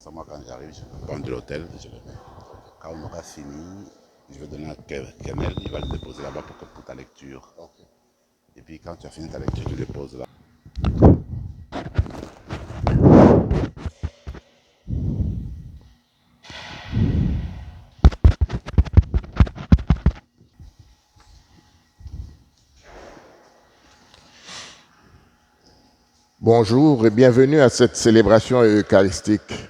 Moi, quand j'arrive, je vais prendre de l'hôtel, je le mets. Quand on aura fini, je vais donner à Kennel, il va le déposer là-bas pour ta lecture. Okay. Et puis quand tu as fini ta lecture, tu le déposes là. Bonjour et bienvenue à cette célébration eucharistique.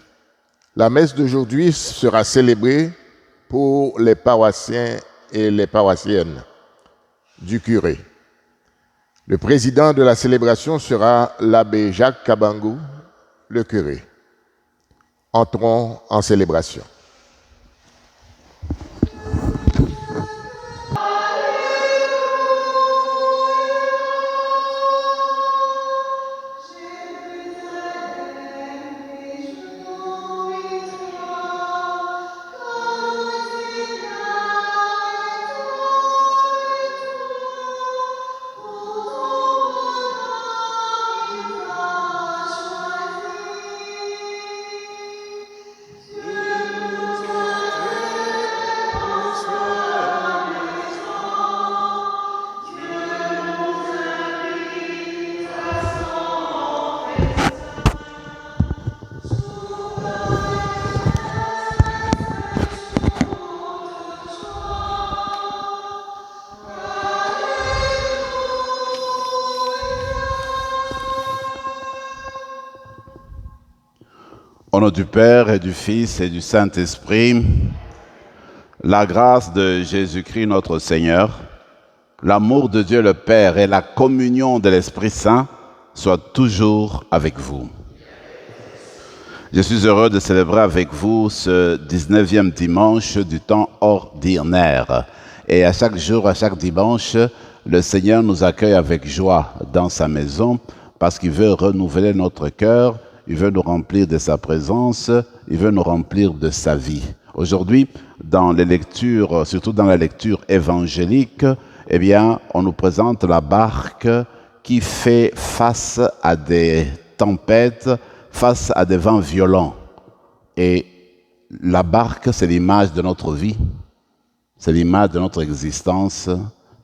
La messe d'aujourd'hui sera célébrée pour les paroissiens et les paroissiennes du curé. Le président de la célébration sera l'abbé Jacques Kabangou, le curé. Entrons en célébration. Au nom du Père et du Fils et du Saint-Esprit, la grâce de Jésus-Christ notre Seigneur, l'amour de Dieu le Père et la communion de l'Esprit Saint soient toujours avec vous. Je suis heureux de célébrer avec vous ce 19e dimanche du temps ordinaire. Et à chaque jour, à chaque dimanche, le Seigneur nous accueille avec joie dans sa maison parce qu'il veut renouveler notre cœur, il veut nous remplir de sa présence, il veut nous remplir de sa vie. Aujourd'hui, dans les lectures, surtout dans la lecture évangélique, eh bien, on nous présente la barque qui fait face à des tempêtes, face à des vents violents. Et la barque, c'est l'image de notre vie, c'est l'image de notre existence,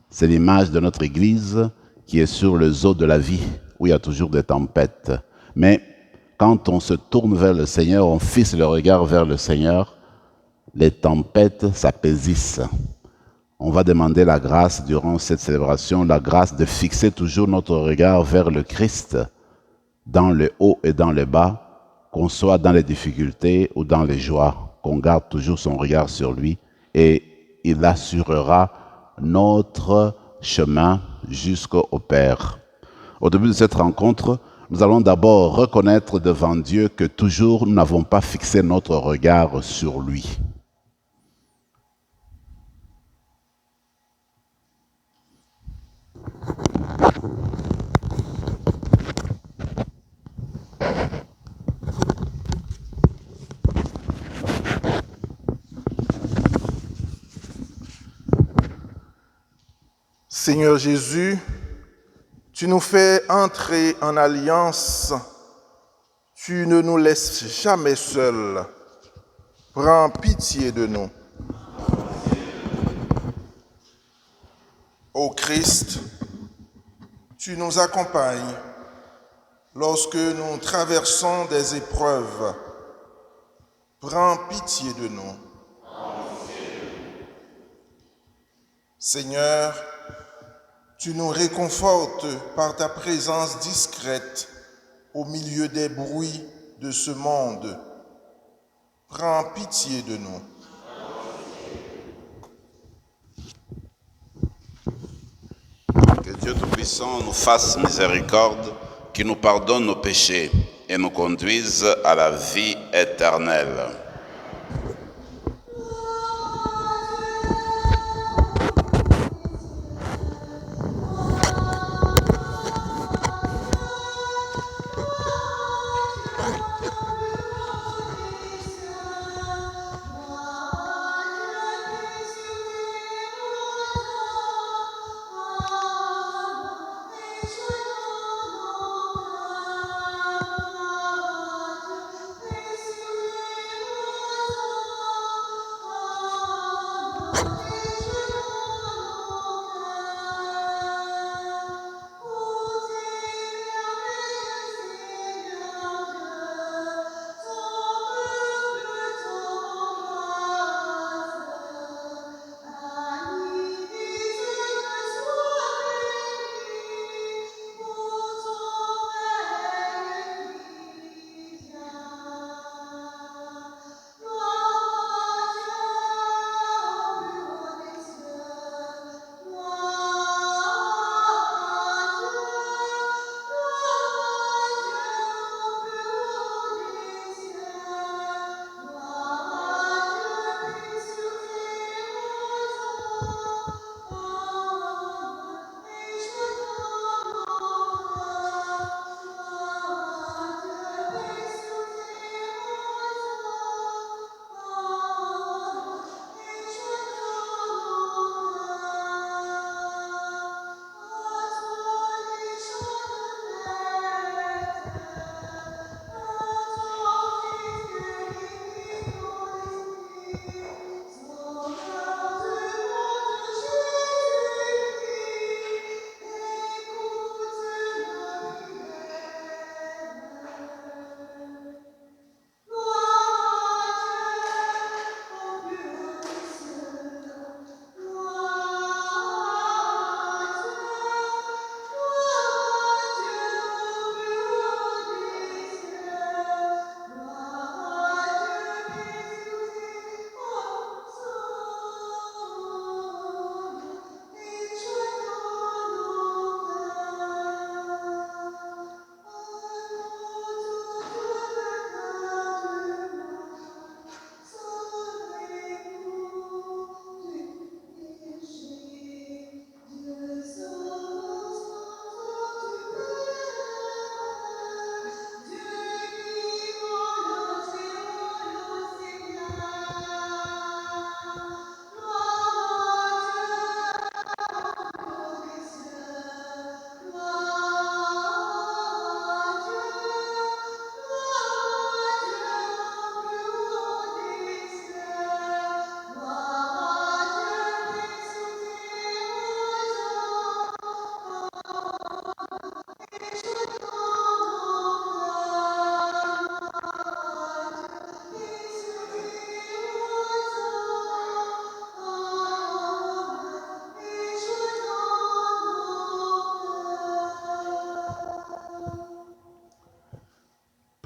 c'est l'image de notre Église qui est sur les eaux de la vie, où il y a toujours des tempêtes. Mais quand on se tourne vers le Seigneur, on fixe le regard vers le Seigneur, les tempêtes s'apaisissent. On va demander la grâce durant cette célébration, la grâce de fixer toujours notre regard vers le Christ, dans le haut et dans le bas, qu'on soit dans les difficultés ou dans les joies, qu'on garde toujours son regard sur lui et il assurera notre chemin jusqu'au Père. Au début de cette rencontre, nous allons d'abord reconnaître devant Dieu que toujours nous n'avons pas fixé notre regard sur lui. Seigneur Jésus, tu nous fais entrer en alliance, tu ne nous laisses jamais seuls. Prends pitié de nous. Ô Christ, tu nous accompagnes lorsque nous traversons des épreuves. Prends pitié de nous. Seigneur, tu nous réconfortes par ta présence discrète au milieu des bruits de ce monde. Prends pitié de nous. Que Dieu Tout-Puissant nous fasse miséricorde, qu'il nous pardonne nos péchés et nous conduise à la vie éternelle.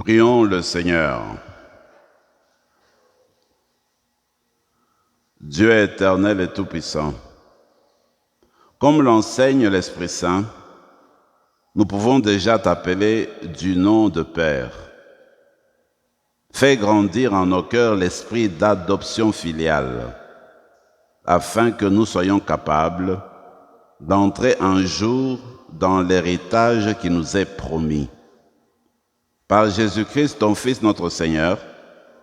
Prions le Seigneur. Dieu éternel et tout-puissant, comme l'enseigne l'Esprit Saint, nous pouvons déjà t'appeler du nom de Père. Fais grandir en nos cœurs l'esprit d'adoption filiale, afin que nous soyons capables d'entrer un jour dans l'héritage qui nous est promis. Par Jésus-Christ, ton Fils, notre Seigneur,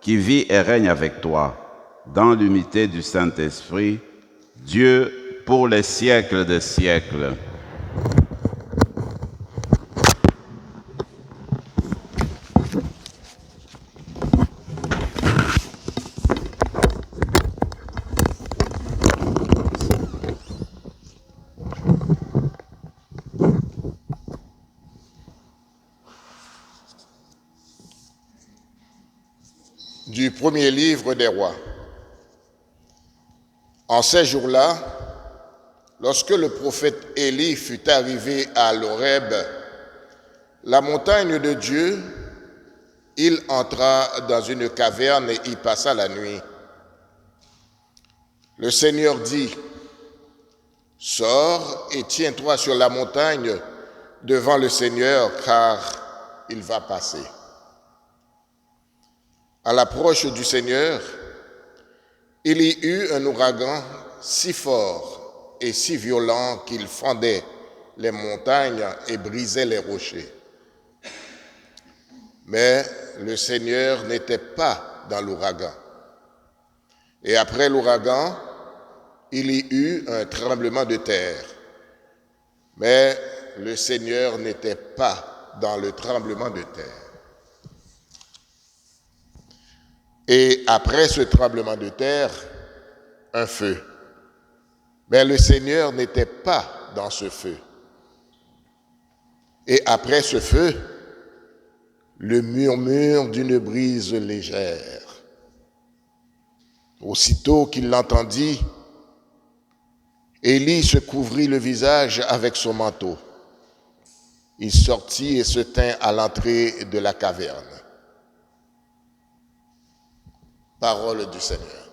qui vit et règne avec toi, dans l'unité du Saint-Esprit, Dieu pour les siècles des siècles. Du premier livre des rois. En ces jours-là, lorsque le prophète Élie fut arrivé à l'Horeb, la montagne de Dieu, il entra dans une caverne et y passa la nuit. Le Seigneur dit, « Sors et tiens-toi sur la montagne devant le Seigneur, car il va passer. » À l'approche du Seigneur, il y eut un ouragan si fort et si violent qu'il fendait les montagnes et brisait les rochers. Mais le Seigneur n'était pas dans l'ouragan. Et après l'ouragan, il y eut un tremblement de terre. Mais le Seigneur n'était pas dans le tremblement de terre. Et après ce tremblement de terre, un feu. Mais le Seigneur n'était pas dans ce feu. Et après ce feu, le murmure d'une brise légère. Aussitôt qu'il l'entendit, Élie se couvrit le visage avec son manteau. Il sortit et se tint à l'entrée de la caverne. Parole du Seigneur.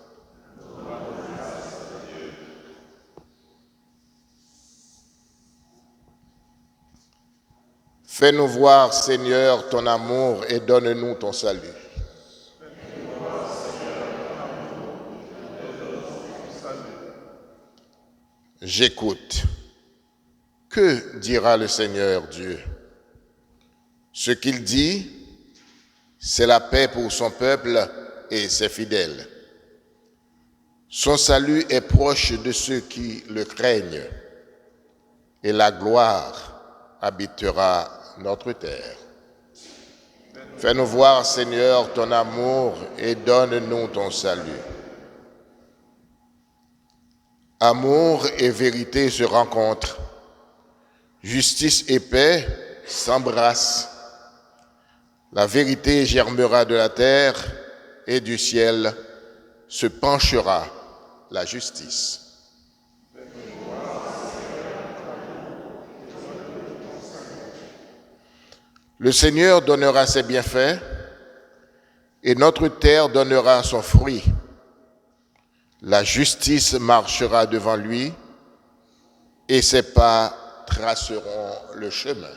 Fais-nous voir, Seigneur, ton amour et donne-nous ton salut. J'écoute. Que dira le Seigneur Dieu? Ce qu'il dit, c'est la paix pour son peuple et ses fidèles. Son salut est proche de ceux qui le craignent, et la gloire habitera notre terre. Fais-nous voir, Seigneur, ton amour et donne-nous ton salut. Amour et vérité se rencontrent. Justice et paix s'embrassent. La vérité germera de la terre et du ciel se penchera la justice. Le Seigneur donnera ses bienfaits et notre terre donnera son fruit. La justice marchera devant lui et ses pas traceront le chemin.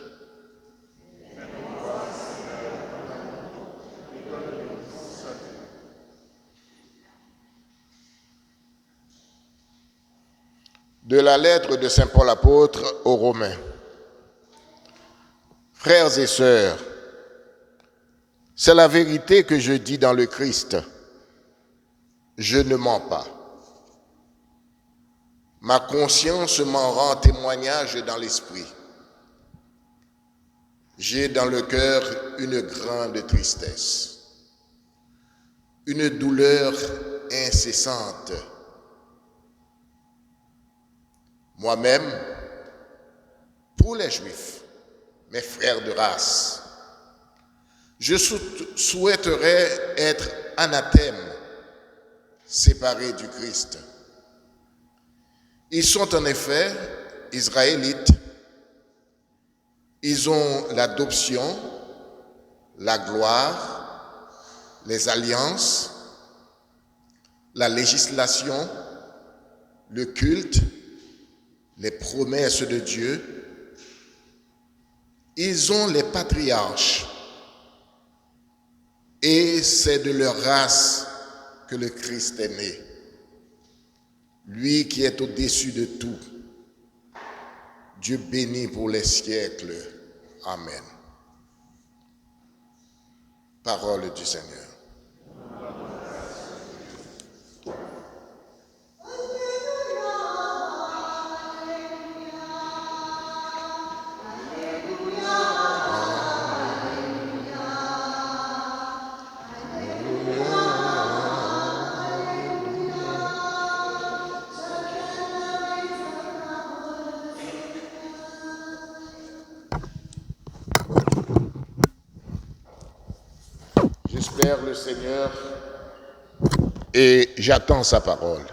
De la lettre de saint Paul apôtre aux Romains. Frères et sœurs, c'est la vérité que je dis dans le Christ. Je ne mens pas. Ma conscience m'en rend témoignage dans l'esprit. J'ai dans le cœur une grande tristesse, une douleur incessante. Moi-même, pour les Juifs, mes frères de race, je souhaiterais être anathème, séparé du Christ. Ils sont en effet israélites. Ils ont l'adoption, la gloire, les alliances, la législation, le culte, les promesses de Dieu. Ils ont les patriarches et c'est de leur race que le Christ est né. Lui qui est au-dessus de tout. Dieu béni pour les siècles. Amen. Parole du Seigneur. J'espère le Seigneur et j'attends sa parole.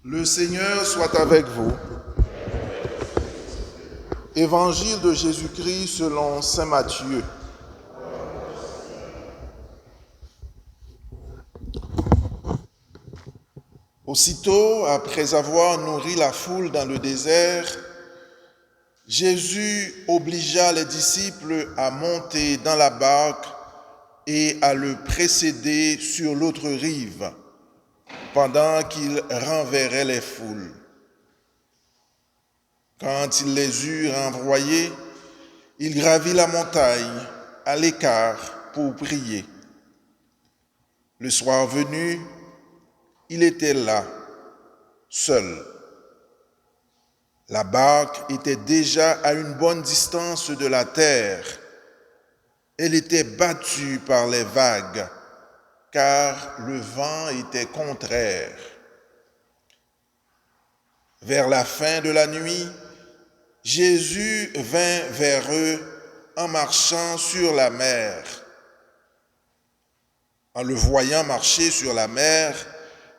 Le Seigneur soit avec vous. Évangile de Jésus-Christ selon saint Matthieu. Aussitôt, après avoir nourri la foule dans le désert, Jésus obligea les disciples à monter dans la barque et à le précéder sur l'autre rive, pendant qu'il renverrait les foules. Quand il les eut renvoyés, il gravit la montagne à l'écart pour prier. Le soir venu, il était là, seul. La barque était déjà à une bonne distance de la terre. Elle était battue par les vagues, car le vent était contraire. Vers la fin de la nuit, Jésus vint vers eux en marchant sur la mer. En le voyant marcher sur la mer,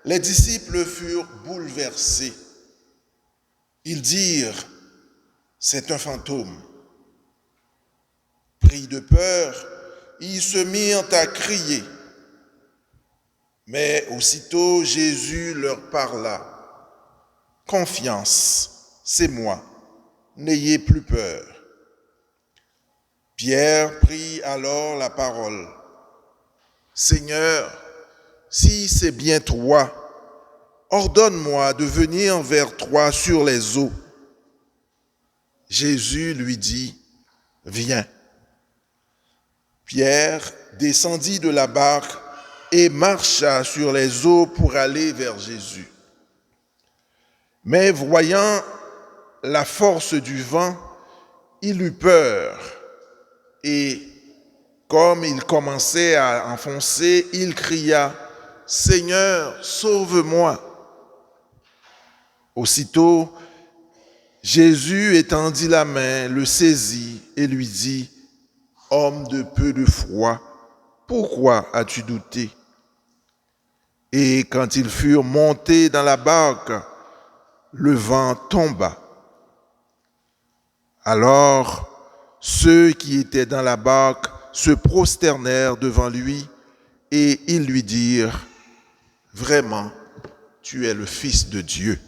les disciples furent bouleversés. Ils dirent, « C'est un fantôme. » Pris de peur, ils se mirent à crier. Mais aussitôt Jésus leur parla. « Confiance, c'est moi, n'ayez plus peur. » Pierre prit alors la parole. « Seigneur, si c'est bien toi, ordonne-moi de venir vers toi sur les eaux. » Jésus lui dit, « Viens. » Pierre descendit de la barque et marcha sur les eaux pour aller vers Jésus. Mais voyant la force du vent, il eut peur et, comme il commençait à enfoncer, il cria, « Seigneur, sauve-moi !» Aussitôt, Jésus étendit la main, le saisit et lui dit, « Homme de peu de foi, pourquoi as-tu douté ?» Et quand ils furent montés dans la barque, le vent tomba. Alors, ceux qui étaient dans la barque se prosternèrent devant lui et ils lui dirent, « Vraiment, tu es le Fils de Dieu. »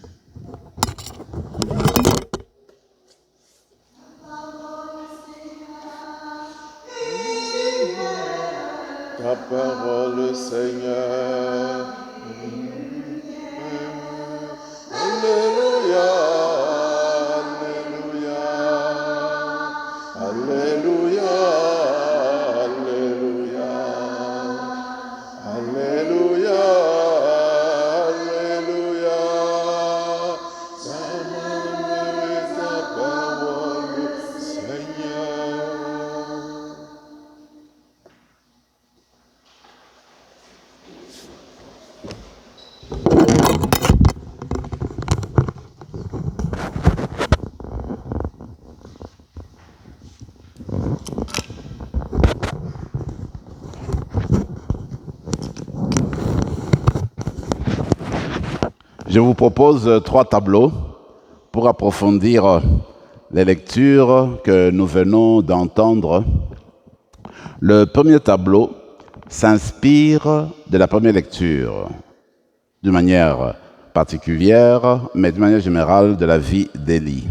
Ta parole, Seigneur. Alléluia, Alléluia. Je vous propose 3 tableaux pour approfondir les lectures que nous venons d'entendre. Le premier tableau s'inspire de la première lecture, d'une manière particulière, mais de manière générale de la vie d'Élie.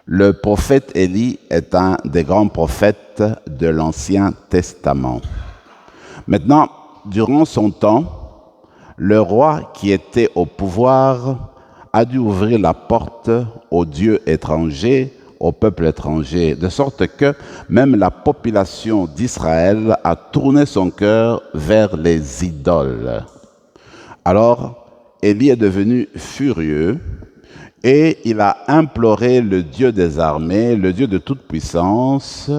Le prophète Élie est un des grands prophètes de l'Ancien Testament. Maintenant, durant son temps, le roi qui était au pouvoir a dû ouvrir la porte aux dieux étrangers, au peuple étranger, de sorte que même la population d'Israël a tourné son cœur vers les idoles. Alors, Élie est devenu furieux et il a imploré le Dieu des armées, le Dieu de toute puissance,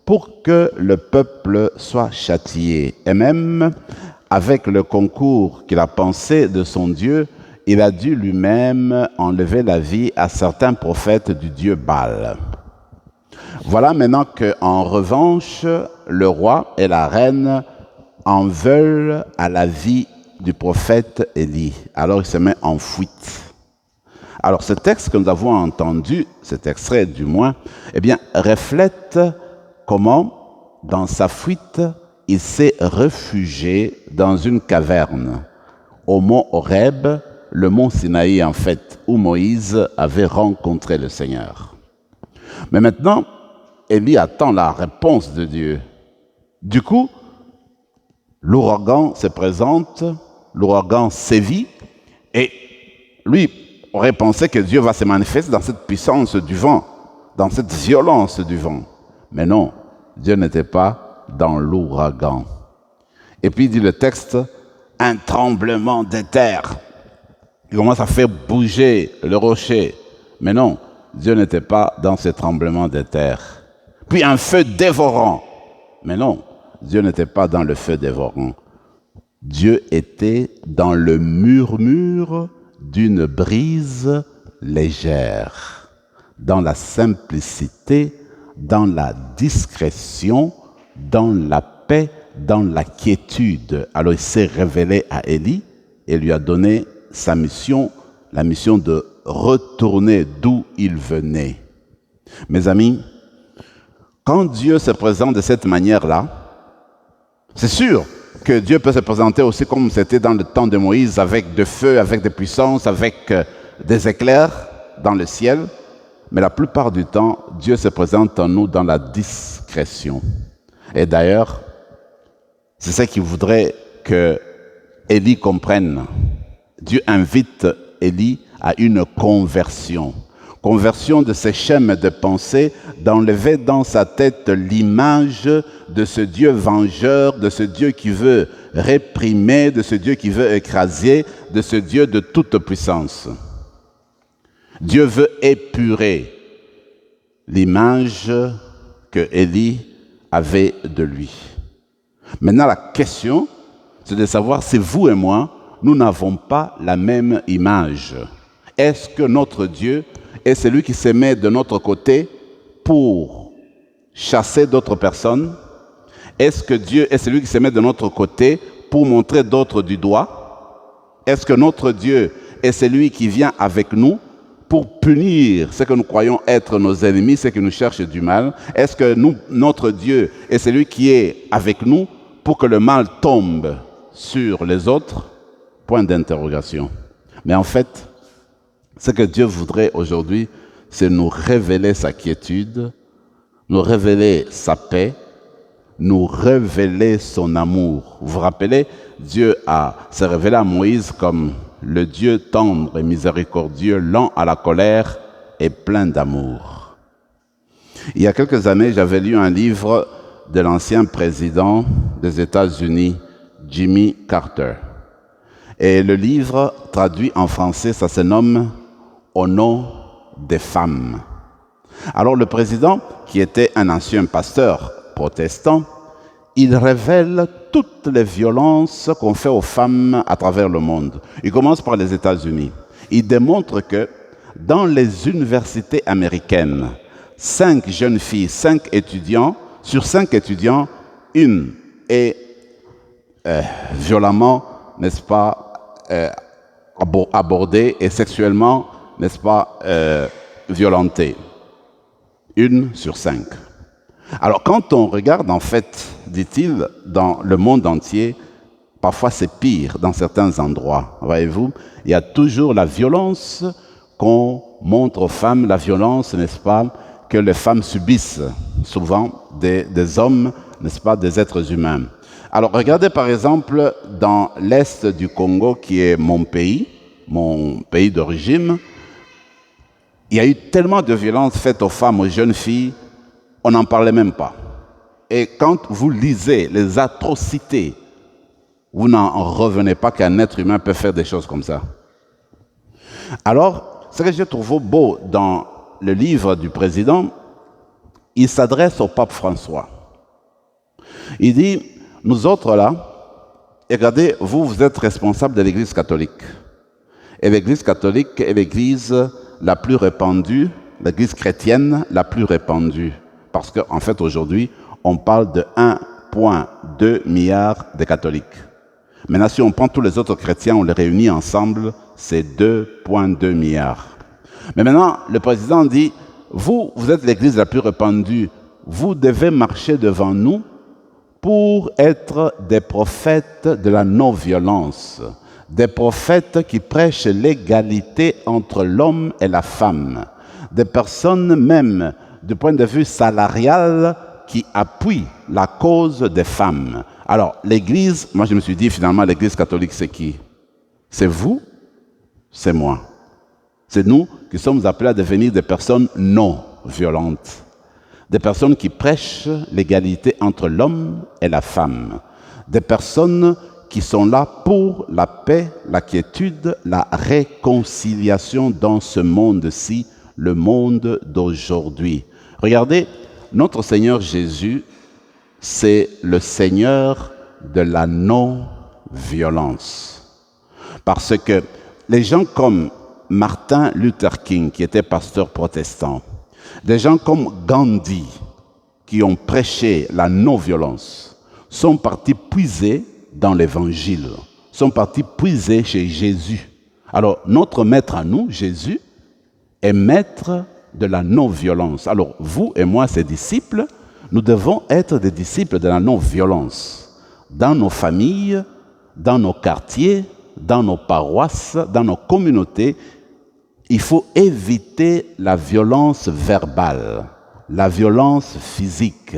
pour que le peuple soit châtié. Et même avec le concours qu'il a pensé de son Dieu, il a dû lui-même enlever la vie à certains prophètes du Dieu Baal. Voilà maintenant qu'en revanche, le roi et la reine en veulent à la vie du prophète Élie. Alors il se met en fuite. Alors ce texte que nous avons entendu, cet extrait du moins, eh bien, reflète comment, dans sa fuite, il s'est réfugié dans une caverne au mont Horeb, le mont Sinaï en fait, où Moïse avait rencontré le Seigneur. Mais maintenant, Élie attend la réponse de Dieu. Du coup, l'ouragan se présente, l'ouragan sévit, et lui aurait pensé que Dieu va se manifester dans cette puissance du vent, dans cette violence du vent. Mais non, Dieu n'était pas dans l'ouragan. Et puis dit le texte, un tremblement de terre. Il commence à faire bouger le rocher. Mais non, Dieu n'était pas dans ce tremblement de terre. Puis un feu dévorant. Mais non, Dieu n'était pas dans le feu dévorant. Dieu était dans le murmure d'une brise légère, dans la simplicité, dans la discrétion, dans la paix, dans la quiétude. Alors il s'est révélé à Élie et lui a donné sa mission, la mission de retourner d'où il venait. Mes amis, quand Dieu se présente de cette manière-là, c'est sûr que Dieu peut se présenter aussi comme c'était dans le temps de Moïse, avec de feu, avec des puissances, avec des éclairs dans le ciel. Mais la plupart du temps, Dieu se présente en nous dans la discrétion. Et d'ailleurs, c'est ça qu'il voudrait que Élie comprenne. Dieu invite Élie à une conversion. Conversion de ses schèmes de pensée, d'enlever dans sa tête l'image de ce Dieu vengeur, de ce Dieu qui veut réprimer, de ce Dieu qui veut écraser, de ce Dieu de toute puissance. Dieu veut épurer l'image que Élie avait de lui. Maintenant, la question, c'est de savoir si vous et moi, nous n'avons pas la même image. Est-ce que notre Dieu est celui qui se met de notre côté pour chasser d'autres personnes? Est-ce que Dieu est celui qui se met de notre côté pour montrer d'autres du doigt? Est-ce que notre Dieu est celui qui vient avec nous pour punir ce que nous croyons être nos ennemis, ceux qui nous cherchent du mal? Est-ce que notre Dieu est celui qui est avec nous pour que le mal tombe sur les autres? Point d'interrogation. Mais en fait, ce que Dieu voudrait aujourd'hui, c'est nous révéler sa quiétude, nous révéler sa paix, nous révéler son amour. Vous vous rappelez, Dieu s'est révélé à Moïse comme le Dieu tendre et miséricordieux, lent à la colère et plein d'amour. Il y a quelques années, j'avais lu un livre de l'ancien président des États-Unis, Jimmy Carter. Et le livre, traduit en français, ça se nomme « Au nom des femmes ». Alors le président, qui était un ancien pasteur protestant, il révèle toutes les violences qu'on fait aux femmes à travers le monde. Il commence par les États-Unis. Il démontre que dans les universités américaines, 5 jeunes filles, 5 étudiants, sur 5 étudiants, une est violemment, n'est-ce pas, abordée et sexuellement, n'est-ce pas, violentée. 1 sur 5. Alors quand on regarde, en fait, dit-il, dans le monde entier, parfois c'est pire dans certains endroits. Voyez-vous, il y a toujours la violence qu'on montre aux femmes, la violence, n'est-ce pas, que les femmes subissent, souvent des hommes, n'est-ce pas, des êtres humains. Alors regardez par exemple dans l'est du Congo, qui est mon pays d'origine, il y a eu tellement de violences faites aux femmes, aux jeunes filles, on n'en parlait même pas. Et quand vous lisez les atrocités, vous n'en revenez pas qu'un être humain peut faire des choses comme ça. Alors, ce que je trouve beau dans le livre du président, il s'adresse au pape François. Il dit, nous autres là, regardez, vous êtes responsables de l'Église catholique. Et l'Église catholique est l'Église la plus répandue, l'Église chrétienne la plus répandue. Parce qu'en fait, aujourd'hui, on parle de 1,2 milliard de catholiques. Maintenant, si on prend tous les autres chrétiens, on les réunit ensemble, c'est 2,2 milliards. Mais maintenant, le président dit, vous êtes l'Église la plus répandue, vous devez marcher devant nous pour être des prophètes de la non-violence, des prophètes qui prêchent l'égalité entre l'homme et la femme, des personnes même du point de vue salarial qui appuient la cause des femmes. Alors, l'Église, moi je me suis dit finalement, l'Église catholique c'est qui? C'est vous, c'est moi. C'est nous qui sommes appelés à devenir des personnes non violentes, des personnes qui prêchent l'égalité entre l'homme et la femme, des personnes qui sont là pour la paix, la quiétude, la réconciliation dans ce monde-ci, le monde d'aujourd'hui. Regardez, notre Seigneur Jésus, c'est le Seigneur de la non-violence. Parce que les gens comme Martin Luther King, qui était pasteur protestant, des gens comme Gandhi, qui ont prêché la non-violence, sont partis puiser dans l'Évangile, sont partis puiser chez Jésus. Alors, notre maître à nous, Jésus, est maître de la non-violence. Alors, vous et moi, ses disciples, nous devons être des disciples de la non-violence. Dans nos familles, dans nos quartiers, dans nos paroisses, dans nos communautés, il faut éviter la violence verbale, la violence physique,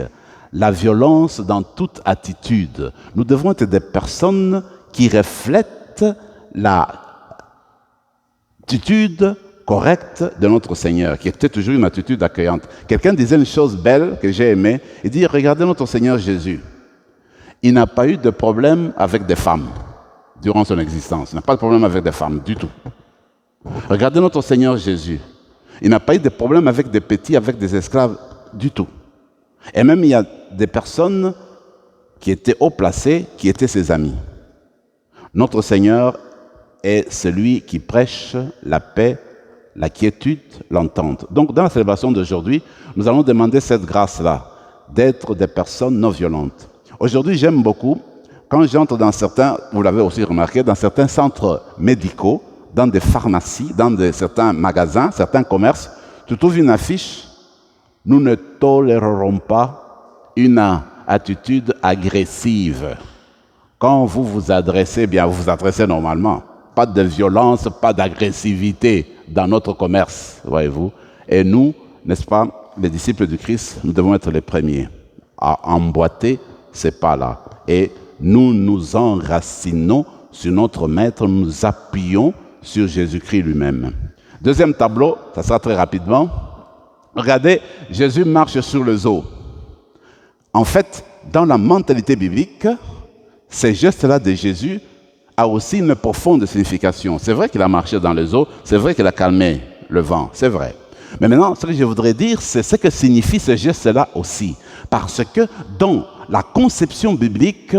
la violence dans toute attitude. Nous devons être des personnes qui reflètent l'attitude correcte de notre Seigneur, qui était toujours une attitude accueillante. Quelqu'un disait une chose belle que j'ai aimée, il dit, regardez notre Seigneur Jésus, il n'a pas eu de problème avec des femmes durant son existence, il n'a pas de problème avec des femmes du tout. Regardez notre Seigneur Jésus, il n'a pas eu de problème avec des petits, avec des esclaves du tout. Et même il y a des personnes qui étaient haut placées, qui étaient ses amis. Notre Seigneur est celui qui prêche la paix, la quiétude, l'entente. Donc, dans la célébration d'aujourd'hui, nous allons demander cette grâce-là, d'être des personnes non violentes. Aujourd'hui, j'aime beaucoup, quand j'entre dans certains, vous l'avez aussi remarqué, dans certains centres médicaux, dans des pharmacies, dans certains magasins, certains commerces, tu trouves une affiche, nous ne tolérerons pas une attitude agressive. Quand vous vous adressez, bien, vous vous adressez normalement. Pas de violence, pas d'agressivité dans notre commerce, voyez-vous. Et nous, n'est-ce pas, les disciples du Christ, nous devons être les premiers à emboîter ces pas-là. Et nous nous enracinons sur notre Maître, nous nous appuyons sur Jésus-Christ lui-même. Deuxième tableau, ça sera très rapidement. Regardez, Jésus marche sur les eaux. En fait, dans la mentalité biblique, ces gestes-là de Jésus a aussi une profonde signification. C'est vrai qu'il a marché dans les eaux, c'est vrai qu'il a calmé le vent, c'est vrai. Mais maintenant, ce que je voudrais dire, c'est ce que signifie ce geste-là aussi. Parce que dans la conception biblique,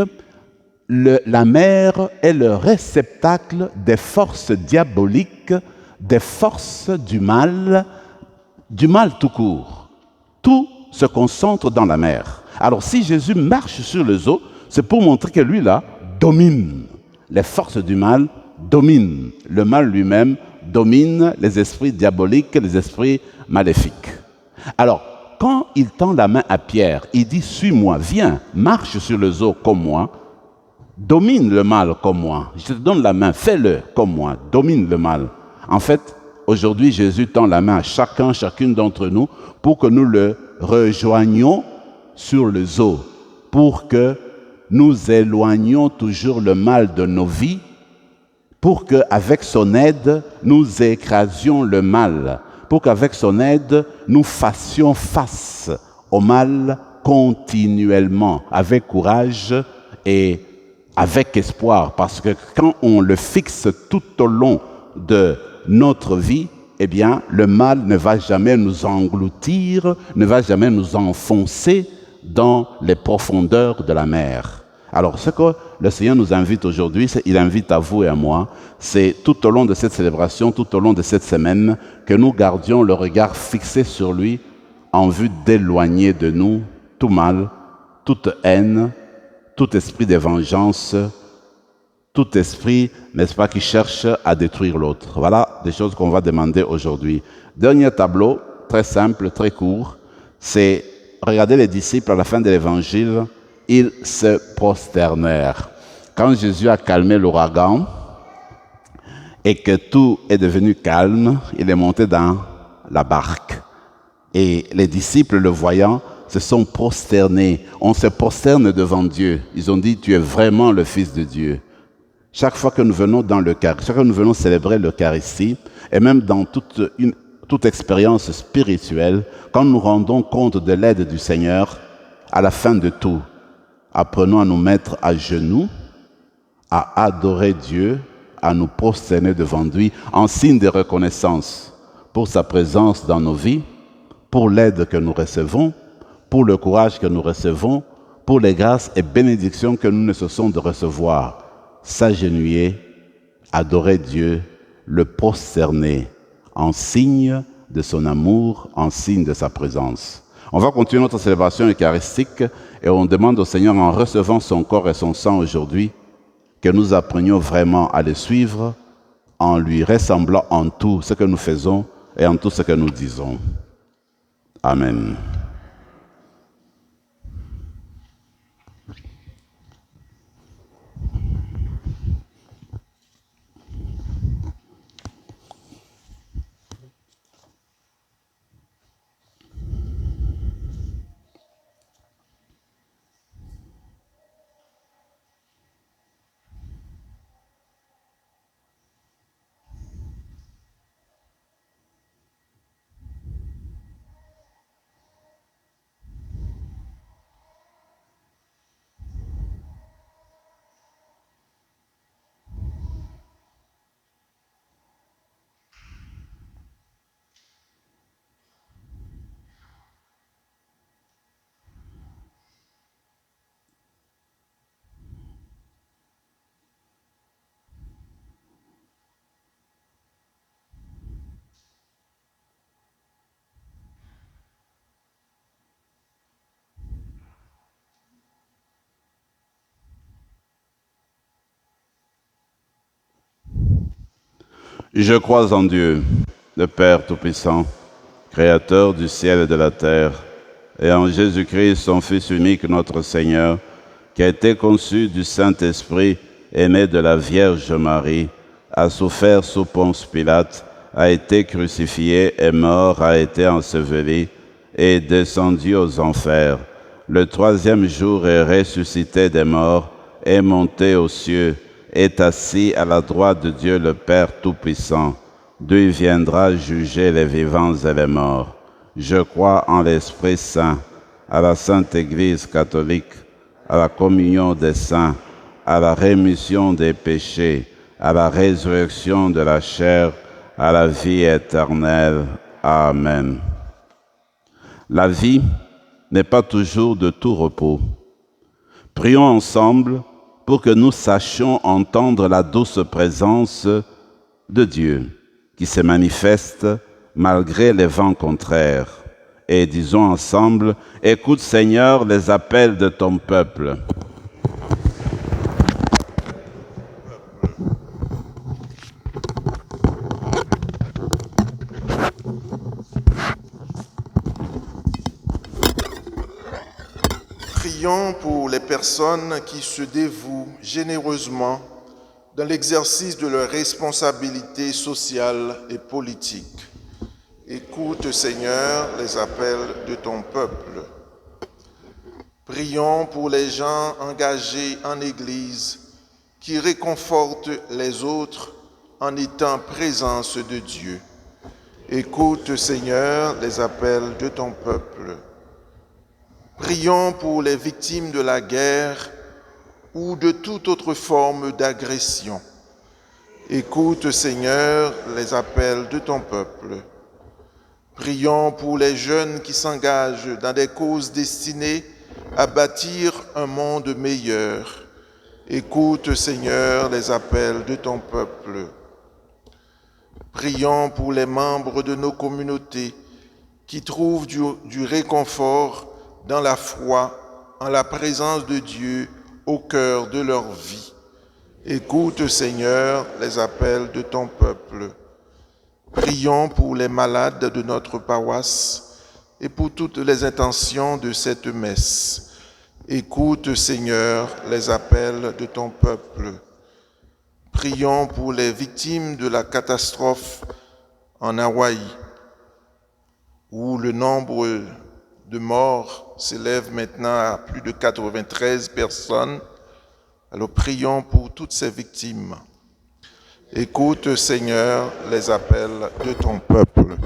la mer est le réceptacle des forces diaboliques, des forces du mal tout court. Tout se concentre dans la mer. Alors si Jésus marche sur les eaux, c'est pour montrer que lui là domine les forces du mal domine. Le mal lui-même domine les esprits diaboliques, les esprits maléfiques. Alors, quand il tend la main à Pierre, il dit « Suis-moi, viens, marche sur les eaux comme moi, domine le mal comme moi. Je te donne la main, fais-le comme moi, domine le mal. » En fait, aujourd'hui, Jésus tend la main à chacune d'entre nous pour que nous le rejoignions sur les eaux, pour que nous éloignions toujours le mal de nos vies, pour qu'avec son aide, nous écrasions le mal, pour qu'avec son aide, nous fassions face au mal continuellement, avec courage et avec espoir. Parce que quand on le fixe tout au long de notre vie, eh bien, le mal ne va jamais nous engloutir, ne va jamais nous enfoncer dans les profondeurs de la mer. Alors, ce que le Seigneur nous invite aujourd'hui, il invite à vous et à moi, c'est tout au long de cette célébration, tout au long de cette semaine, que nous gardions le regard fixé sur lui en vue d'éloigner de nous tout mal, toute haine, tout esprit de vengeance, tout esprit, n'est-ce pas, qui cherche à détruire l'autre. Voilà des choses qu'on va demander aujourd'hui. Dernier tableau, très simple, très court, c'est regarder les disciples à la fin de l'évangile, ils se prosternèrent. Quand Jésus a calmé l'ouragan et que tout est devenu calme, il est monté dans la barque. Et les disciples, le voyant, se sont prosternés. On se prosterne devant Dieu. Ils ont dit, tu es vraiment le Fils de Dieu. Chaque fois que nous venons chaque fois que nous venons célébrer l'Eucharistie, et même dans toute expérience spirituelle, quand nous rendons compte de l'aide du Seigneur, à la fin de tout, apprenons à nous mettre à genoux, à adorer Dieu, à nous prosterner devant lui, en signe de reconnaissance pour sa présence dans nos vies, pour l'aide que nous recevons, pour le courage que nous recevons, pour les grâces et bénédictions que nous ne cessons de recevoir. S'agenouiller, adorer Dieu, le prosterner en signe de son amour, en signe de sa présence. On va continuer notre célébration eucharistique et on demande au Seigneur, en recevant son corps et son sang aujourd'hui, que nous apprenions vraiment à le suivre en lui ressemblant en tout ce que nous faisons et en tout ce que nous disons. Amen. Je crois en Dieu, le Père Tout-Puissant, Créateur du ciel et de la terre, et en Jésus-Christ, son Fils unique, notre Seigneur, qui a été conçu du Saint-Esprit et né de la Vierge Marie, a souffert sous Ponce Pilate, a été crucifié, est mort, a été enseveli, et est descendu aux enfers. Le troisième jour est ressuscité des morts, est monté aux cieux, est assis à la droite de Dieu le Père Tout-Puissant, d'où il viendra juger les vivants et les morts. Je crois en l'Esprit Saint, à la Sainte Église catholique, à la communion des saints, à la rémission des péchés, à la résurrection de la chair, à la vie éternelle. Amen. La vie n'est pas toujours de tout repos. Prions ensemble pour que nous sachions entendre la douce présence de Dieu qui se manifeste malgré les vents contraires. Et disons ensemble, écoute Seigneur les appels de ton peuple. Prions pour les personnes qui se dévouent généreusement dans l'exercice de leurs responsabilités sociales et politiques. Écoute, Seigneur, les appels de ton peuple. Prions pour les gens engagés en Église qui réconfortent les autres en étant présence de Dieu. Écoute, Seigneur, les appels de ton peuple. Prions pour les victimes de la guerre ou de toute autre forme d'agression. Écoute, Seigneur, les appels de ton peuple. Prions pour les jeunes qui s'engagent dans des causes destinées à bâtir un monde meilleur. Écoute, Seigneur, les appels de ton peuple. Prions pour les membres de nos communautés qui trouvent du réconfort dans la foi, en la présence de Dieu au cœur de leur vie. Écoute, Seigneur, les appels de ton peuple. Prions pour les malades de notre paroisse et pour toutes les intentions de cette messe. Écoute, Seigneur, les appels de ton peuple. Prions pour les victimes de la catastrophe en Hawaï, où le nombre de morts s'élève maintenant à plus de 93 personnes. Alors prions pour toutes ces victimes. Écoute, Seigneur, les appels de ton peuple.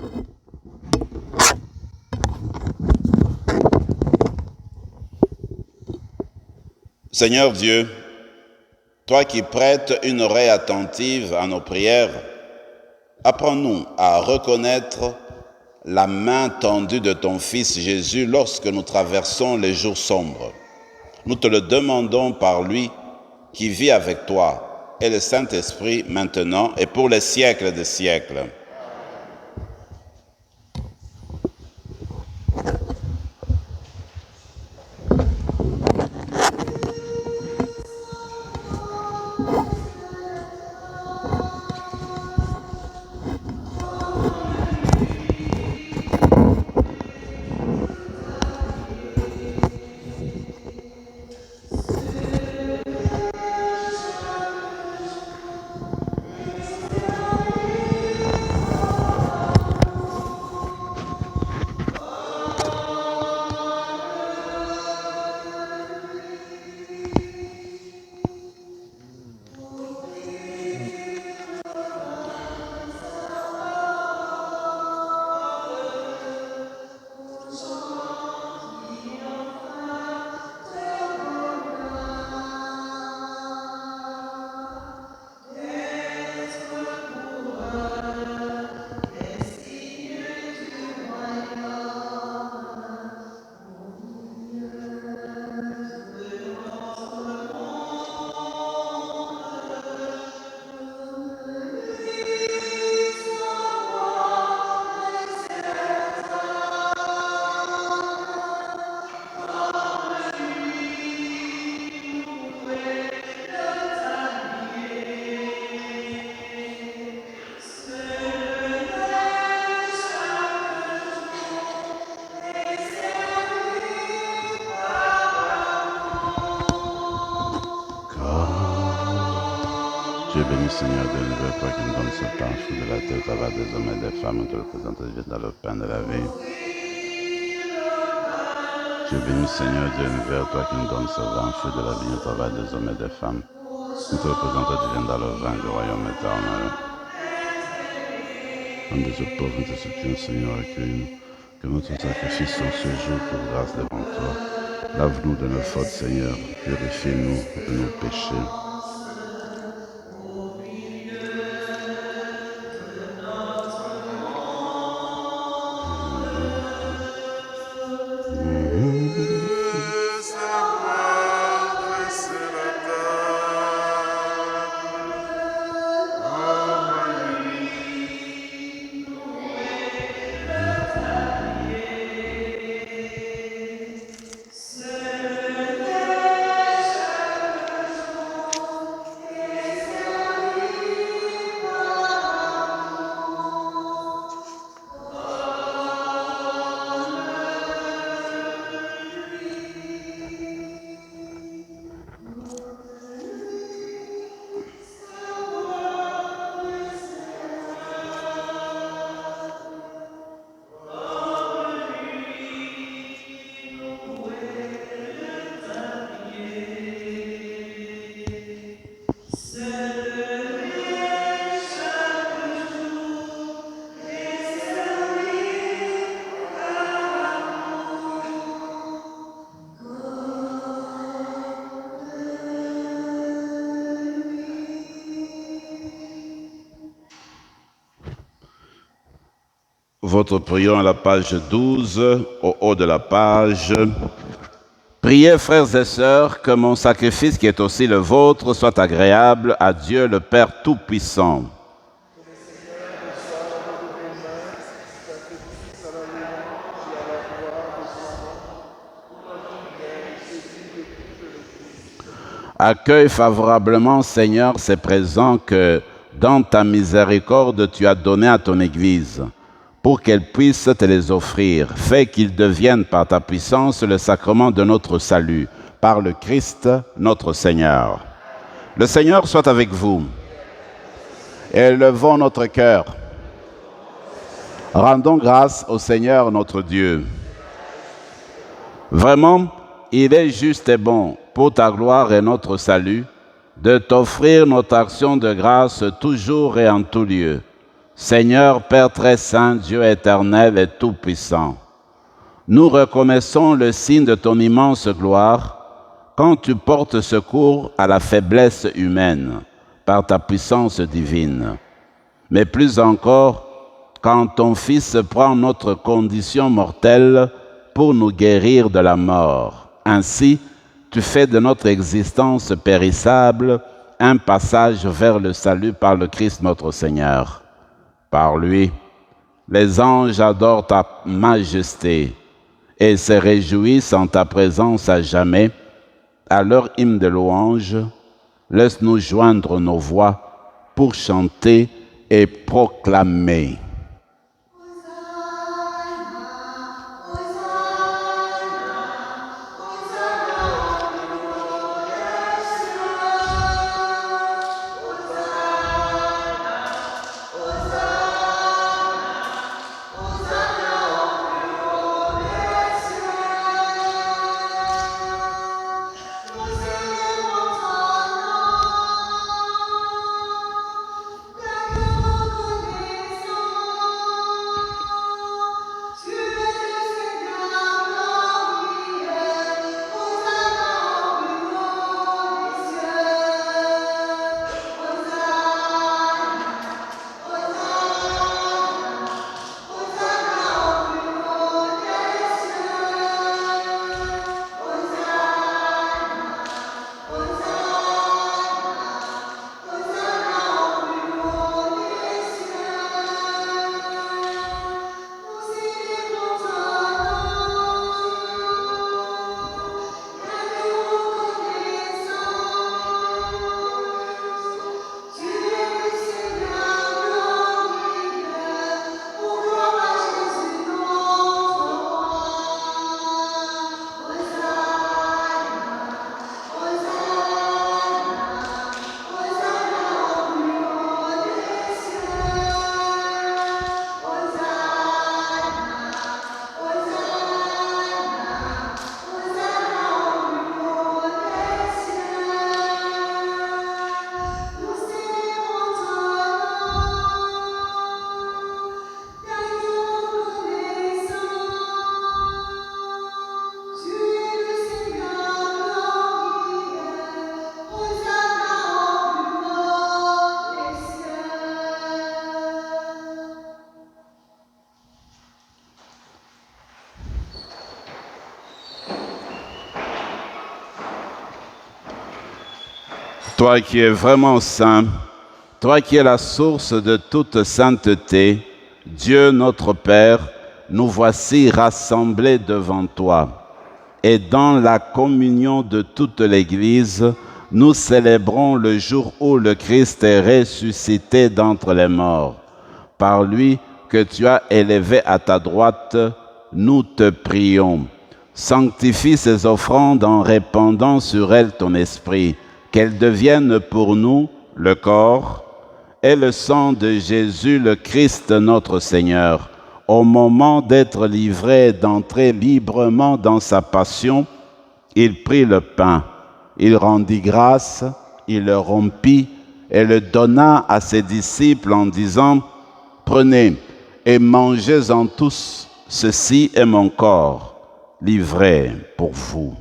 Seigneur Dieu, toi qui prêtes une oreille attentive à nos prières, apprends-nous à reconnaître la main tendue de ton Fils Jésus lorsque nous traversons les jours sombres. Nous te le demandons par lui qui vit avec toi et le Saint-Esprit maintenant et pour les siècles des siècles. Dieu béni, Seigneur de l'univers, toi qui nous donnes ce pain, fruit de la terre, travail des hommes et des femmes, nous te le présentons dans le pain de la vie. Dieu béni, Seigneur de l'univers, toi qui nous donnes ce vin, fruit de la vie, au travail des hommes et des femmes, nous te le présentons dans le vin du royaume éternel. Comme des pauvres, nous te supplions, Seigneur, accueille-nous, que notre sacrifice en ce jour pour grâce devant toi. Lave-nous de nos fautes, Seigneur, purifie-nous de nos péchés. votre prion à la page 12, au haut de la page. Priez, frères et sœurs, que mon sacrifice qui est aussi le vôtre soit agréable à Dieu le Père Tout-Puissant. Accueille favorablement, Seigneur, ces présents que, dans ta miséricorde, tu as donnés à ton Église, pour qu'elle puisse te les offrir. Fais qu'ils deviennent par ta puissance le sacrement de notre salut, par le Christ notre Seigneur. Le Seigneur soit avec vous. Et élevons notre cœur. Rendons grâce au Seigneur notre Dieu. Vraiment, il est juste et bon, pour ta gloire et notre salut, de t'offrir notre action de grâce toujours et en tout lieu. Seigneur, Père très saint, Dieu éternel et tout-puissant, nous reconnaissons le signe de ton immense gloire quand tu portes secours à la faiblesse humaine par ta puissance divine. Mais plus encore, quand ton Fils prend notre condition mortelle pour nous guérir de la mort. Ainsi, tu fais de notre existence périssable un passage vers le salut par le Christ notre Seigneur. Par lui, les anges adorent ta majesté et se réjouissent en ta présence à jamais. À leur hymne de louange, laisse-nous joindre nos voix pour chanter et proclamer. Toi qui es vraiment saint, toi qui es la source de toute sainteté, Dieu notre Père, nous voici rassemblés devant toi. Et dans la communion de toute l'Église, nous célébrons le jour où le Christ est ressuscité d'entre les morts. Par lui que tu as élevé à ta droite, nous te prions. Sanctifie ces offrandes en répandant sur elles ton esprit, qu'elles deviennent pour nous le corps et le sang de Jésus le Christ notre Seigneur. Au moment d'être livré et d'entrer librement dans sa passion, il prit le pain, il rendit grâce, il le rompit et le donna à ses disciples en disant « Prenez et mangez-en tous, ceci est mon corps, livré pour vous. »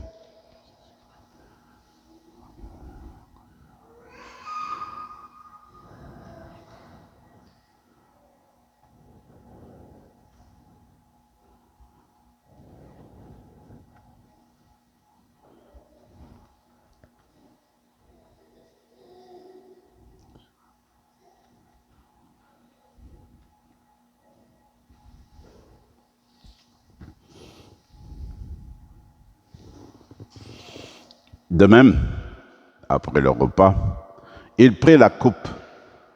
De même, après le repas, il prit la coupe.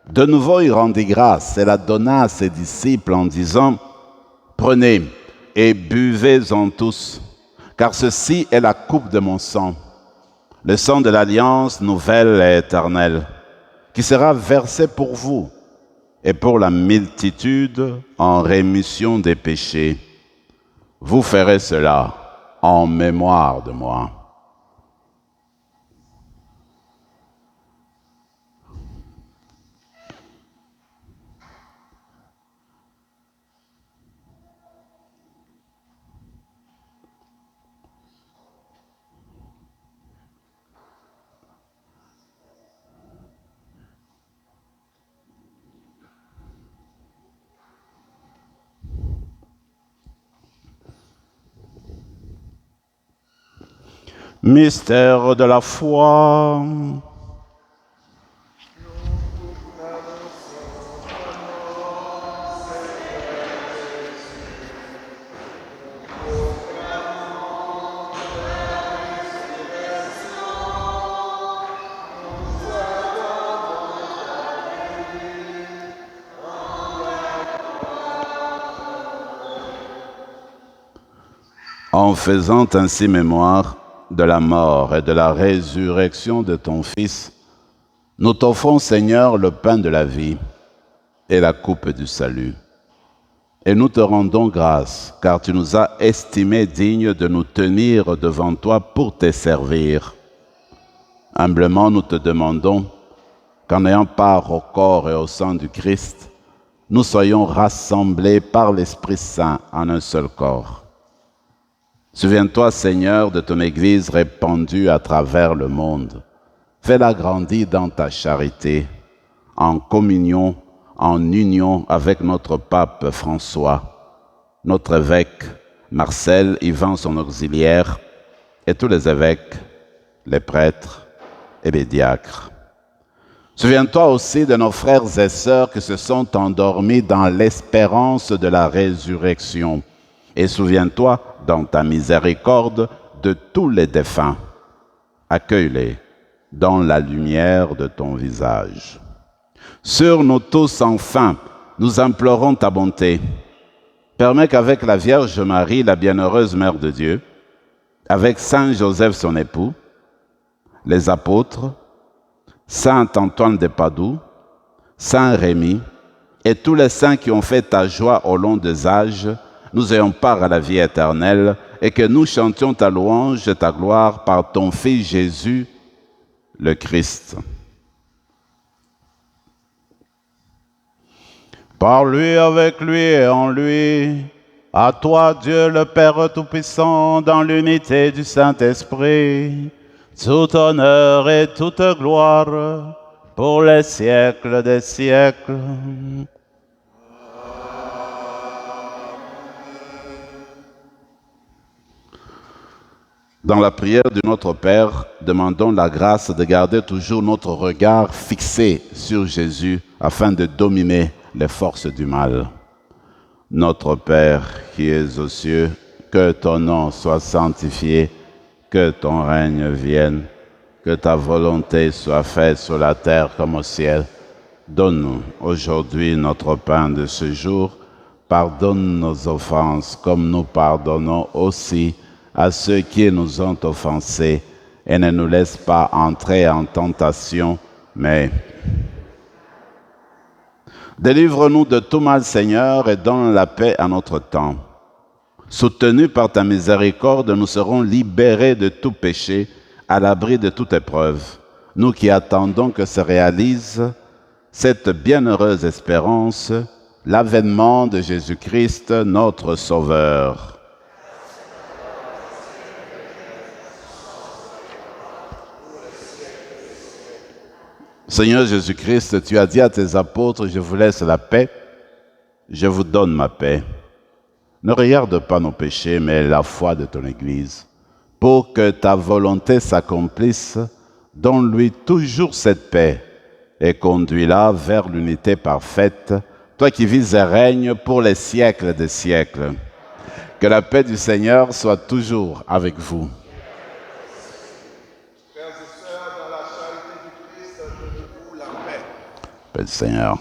De nouveau, il rendit grâce et la donna à ses disciples en disant, « Prenez et buvez-en tous, car ceci est la coupe de mon sang, le sang de l'alliance nouvelle et éternelle, qui sera versé pour vous et pour la multitude en rémission des péchés. Vous ferez cela en mémoire de moi. » Mystère de la foi. En faisant ainsi mémoire de la mort et de la résurrection de ton Fils, nous t'offrons, Seigneur, le pain de la vie et la coupe du salut. Et nous te rendons grâce, car tu nous as estimés dignes de nous tenir devant toi pour te servir. Humblement, nous te demandons qu'en ayant part au corps et au sang du Christ, nous soyons rassemblés par l'Esprit Saint en un seul corps. Souviens-toi, Seigneur, de ton Église répandue à travers le monde. Fais-la grandir dans ta charité, en communion, en union avec notre pape François, notre évêque Marcel, Yvan, son auxiliaire, et tous les évêques, les prêtres et les diacres. Souviens-toi aussi de nos frères et sœurs qui se sont endormis dans l'espérance de la résurrection. Et souviens-toi, dans ta miséricorde, de tous les défunts. Accueille-les dans la lumière de ton visage. Sur nous tous, enfin, nous implorons ta bonté. Permets qu'avec la Vierge Marie, la bienheureuse Mère de Dieu, avec Saint Joseph son époux, les apôtres, Saint Antoine de Padoue, Saint Rémy et tous les saints qui ont fait ta joie au long des âges, nous ayons part à la vie éternelle et que nous chantions ta louange et ta gloire par ton Fils Jésus, le Christ. Par lui, avec lui et en lui, à toi Dieu le Père Tout-Puissant, dans l'unité du Saint-Esprit, tout honneur et toute gloire pour les siècles des siècles. Dans la prière de notre Père, demandons la grâce de garder toujours notre regard fixé sur Jésus afin de dominer les forces du mal. Notre Père qui es aux cieux, que ton nom soit sanctifié, que ton règne vienne, que ta volonté soit faite sur la terre comme au ciel. Donne-nous aujourd'hui notre pain de ce jour. Pardonne nos offenses comme nous pardonnons aussi à ceux qui nous ont offensés, et ne nous laisse pas entrer en tentation, mais délivre-nous de tout mal, Seigneur, et donne la paix à notre temps. Soutenus par ta miséricorde, nous serons libérés de tout péché, à l'abri de toute épreuve. Nous qui attendons que se réalise cette bienheureuse espérance, l'avènement de Jésus-Christ, notre Sauveur. Seigneur Jésus-Christ, tu as dit à tes apôtres, je vous laisse la paix, je vous donne ma paix. Ne regarde pas nos péchés, mais la foi de ton Église. Pour que ta volonté s'accomplisse, donne-lui toujours cette paix et conduis-la vers l'unité parfaite, toi qui vis et règnes pour les siècles des siècles. Que la paix du Seigneur soit toujours avec vous. Paix du Seigneur.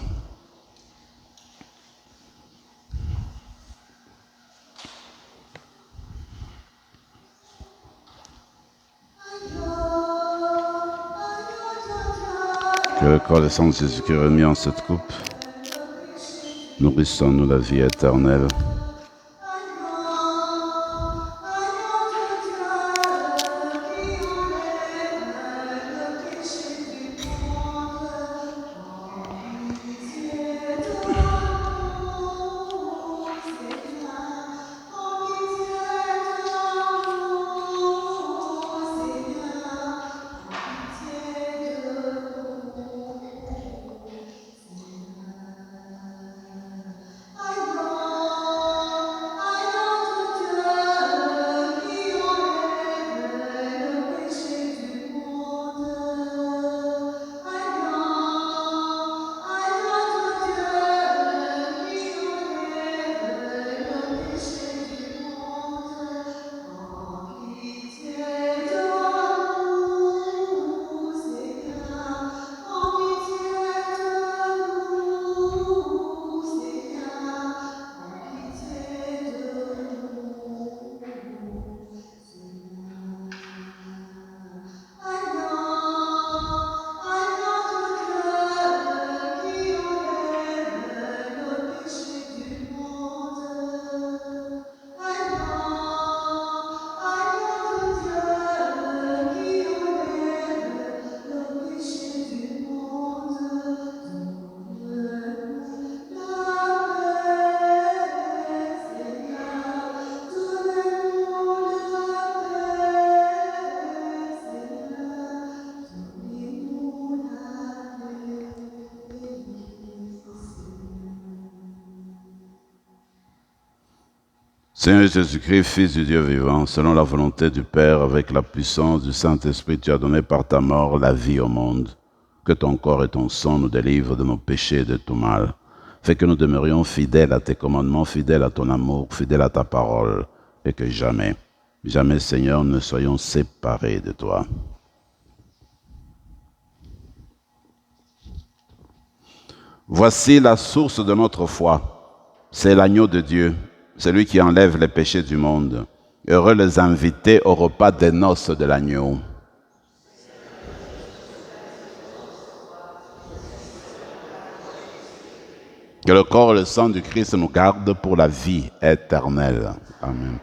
Que le corps et le sang de Jésus-Christ remis en cette coupe, nourrissons-nous la vie éternelle. Seigneur Jésus-Christ, Fils du Dieu vivant, selon la volonté du Père, avec la puissance du Saint-Esprit, tu as donné par ta mort la vie au monde. Que ton corps et ton sang nous délivrent de nos péchés et de tout mal. Fais que nous demeurions fidèles à tes commandements, fidèles à ton amour, fidèles à ta parole, et que jamais, jamais, Seigneur, ne soyons séparés de toi. Voici la source de notre foi. C'est l'agneau de Dieu, celui qui enlève les péchés du monde. Heureux les invités au repas des noces de l'agneau. Que le corps et le sang du Christ nous gardent pour la vie éternelle. Amen.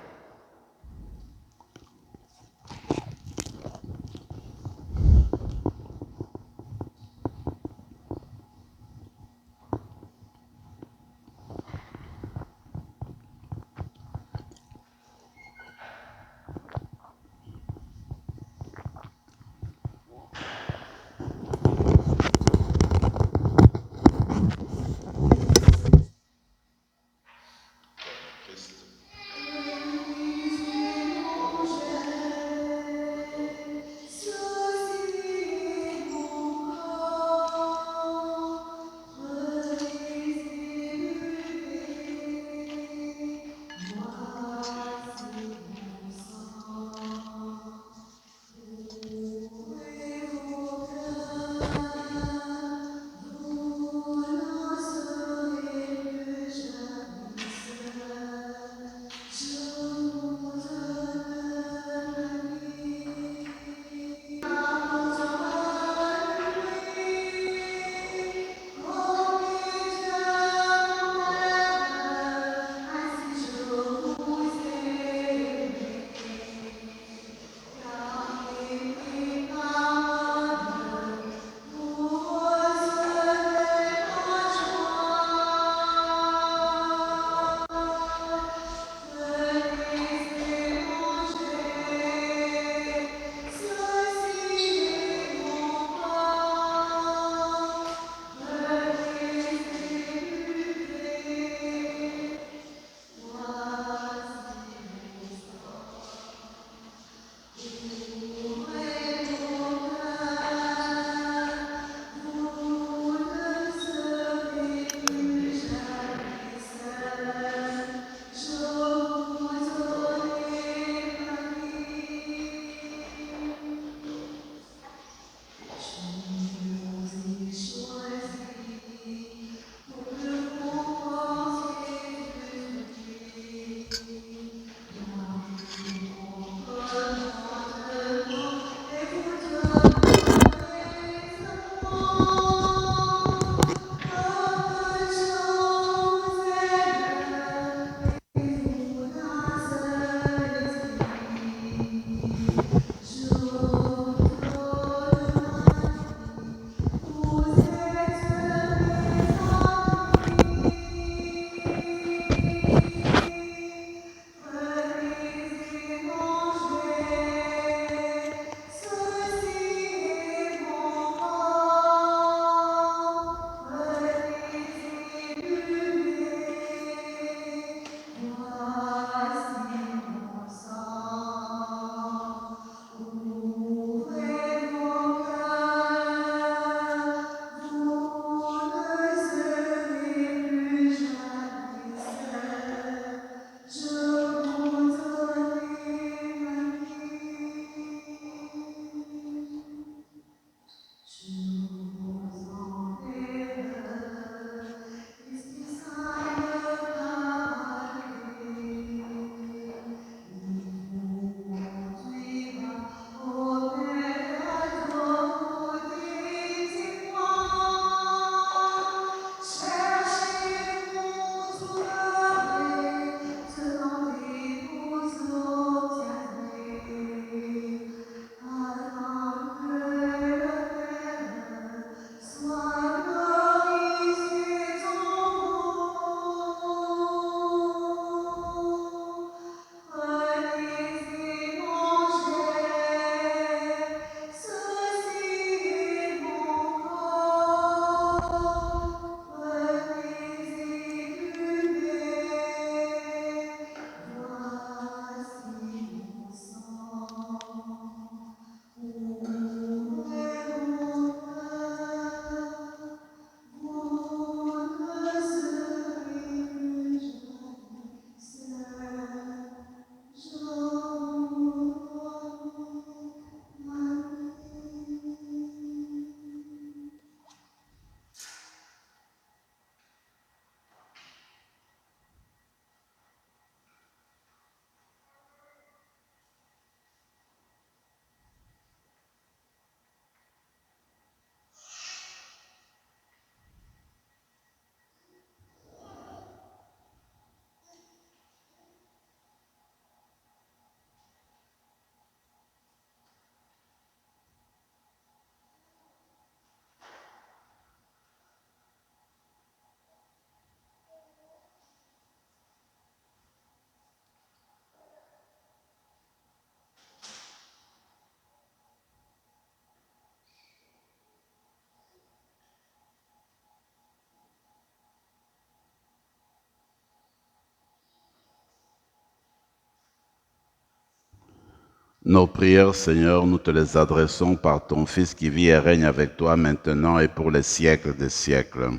Nos prières, Seigneur, nous te les adressons par ton Fils qui vit et règne avec toi maintenant et pour les siècles des siècles.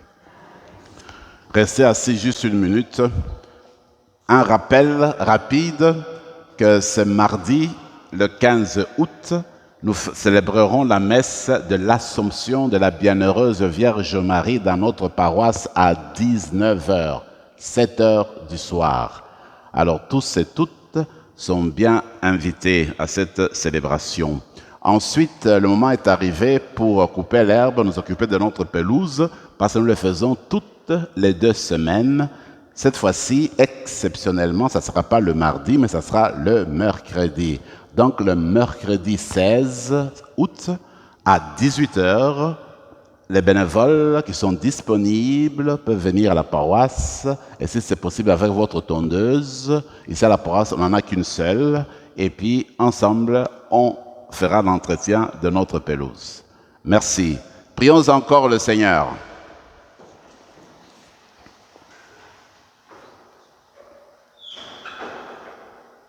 Restez assis juste une minute. Un rappel rapide que ce mardi, le 15 août, nous célébrerons la messe de l'Assomption de la Bienheureuse Vierge Marie dans notre paroisse à 19h, 7h du soir. Alors tous et toutes sont bien invités à cette célébration. Ensuite, le moment est arrivé pour couper l'herbe, nous occuper de notre pelouse, parce que nous le faisons toutes les 2 semaines. Cette fois-ci, exceptionnellement, ça ne sera pas le mardi, mais ça sera le mercredi. Donc le mercredi 16 août à 18h, les bénévoles qui sont disponibles peuvent venir à la paroisse, et si c'est possible avec votre tondeuse. Ici à la paroisse, on n'en a qu'une seule, et puis ensemble, on fera l'entretien de notre pelouse. Merci. Prions encore le Seigneur.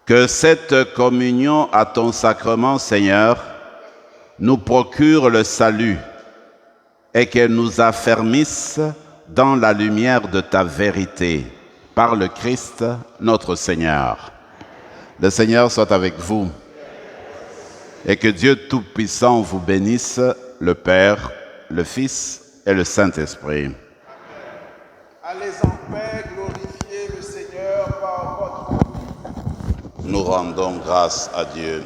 Que cette communion à ton sacrement, Seigneur, nous procure le salut et qu'elle nous affermisse dans la lumière de ta vérité, par le Christ notre Seigneur. Le Seigneur soit avec vous et que Dieu Tout-Puissant vous bénisse, le Père, le Fils et le Saint-Esprit. Allez en paix, glorifiez le Seigneur par votre vie. Nous rendons grâce à Dieu.